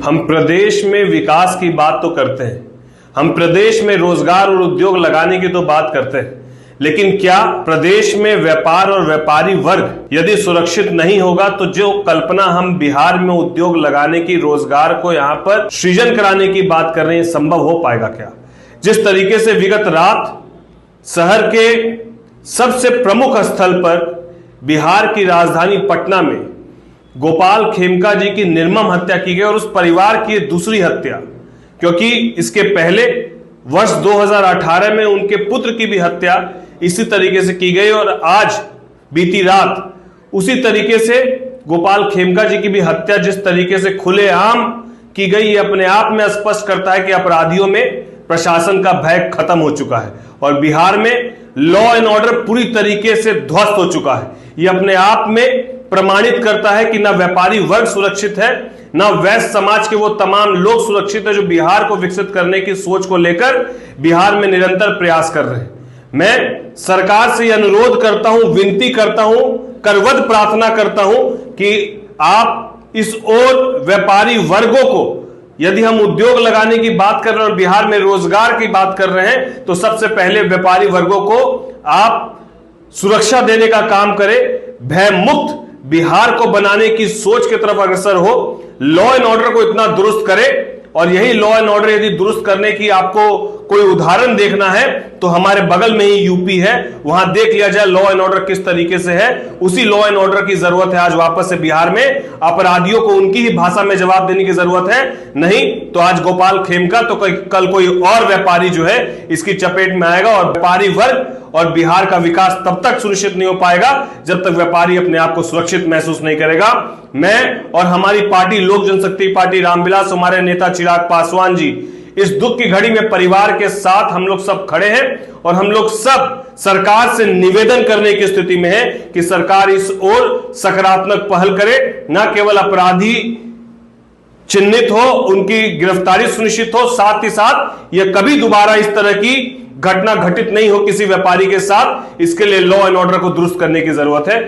हम प्रदेश में विकास की बात तो करते हैं, हम प्रदेश में रोजगार और उद्योग लगाने की तो बात करते हैं, लेकिन क्या प्रदेश में व्यापार और व्यापारी वर्ग यदि सुरक्षित नहीं होगा तो जो कल्पना हम बिहार में उद्योग लगाने की, रोजगार को यहां पर सृजन कराने की बात कर रहे हैं, संभव हो पाएगा क्या? जिस तरीके से विगत रात शहर के सबसे प्रमुख स्थल पर बिहार की राजधानी पटना में गोपाल खेमका जी की निर्मम हत्या की गई और उस परिवार की दूसरी हत्या, क्योंकि इसके पहले वर्ष 2018 में उनके पुत्र की भी हत्या इसी तरीके से की गई और आज बीती रात उसी तरीके से गोपाल खेमका जी की भी हत्या जिस तरीके से खुलेआम की गई, ये अपने आप में स्पष्ट करता है कि अपराधियों में प्रशासन का भय खत्म हो चुका है और बिहार में लॉ एंड ऑर्डर पूरी तरीके से ध्वस्त हो चुका है। यह अपने आप में प्रमाणित करता है कि ना व्यापारी वर्ग सुरक्षित है, ना वैश्य समाज के वो तमाम लोग सुरक्षित है जो बिहार को विकसित करने की सोच को लेकर बिहार में निरंतर प्रयास कर रहे हैं। मैं सरकार से अनुरोध करता हूं, विनती करता हूं, करवद प्रार्थना करता हूं कि आप इस ओर व्यापारी वर्गों को, यदि हम उद्योग लगाने की बात कर रहे हैं और बिहार में रोजगार की बात कर रहे हैं, तो सबसे पहले व्यापारी वर्गों को आप सुरक्षा देने का काम करें, भय मुक्त बिहार को बनाने की सोच की तरफ अग्रसर हो, लॉ एंड ऑर्डर को इतना दुरुस्त करें। और यही लॉ एंड ऑर्डर यदि दुरुस्त करने की आपको कोई उदाहरण देखना है तो हमारे बगल में ही यूपी है, वहां देख लिया जाए लॉ एंड ऑर्डर किस तरीके से है। उसी लॉ एंड ऑर्डर की जरूरत है आज वापस से बिहार में। अपराधियों को उनकी ही भाषा में जवाब देने की जरूरत है, नहीं तो आज गोपाल खेमका तो कल कोई और व्यापारी जो है इसकी चपेट में आएगा और व्यापारी वर्ग और बिहार का विकास तब तक सुनिश्चित नहीं हो पाएगा जब तक व्यापारी अपने आप को सुरक्षित महसूस नहीं करेगा। मैं और हमारी पार्टी लोक जनशक्ति पार्टी रामविलास, हमारे नेता चिराग पासवान जी, इस दुख की घड़ी में परिवार के साथ हम लोग सब खड़े हैं और हम लोग सब सरकार से निवेदन करने की स्थिति में है कि सरकार इस ओर सकारात्मक पहल करे, न केवल अपराधी चिन्हित हो, उनकी गिरफ्तारी सुनिश्चित हो, साथ ही साथ यह कभी दोबारा इस तरह की घटना घटित नहीं हो किसी व्यापारी के साथ। इसके लिए लॉ एंड ऑर्डर को दुरुस्त करने की जरूरत है।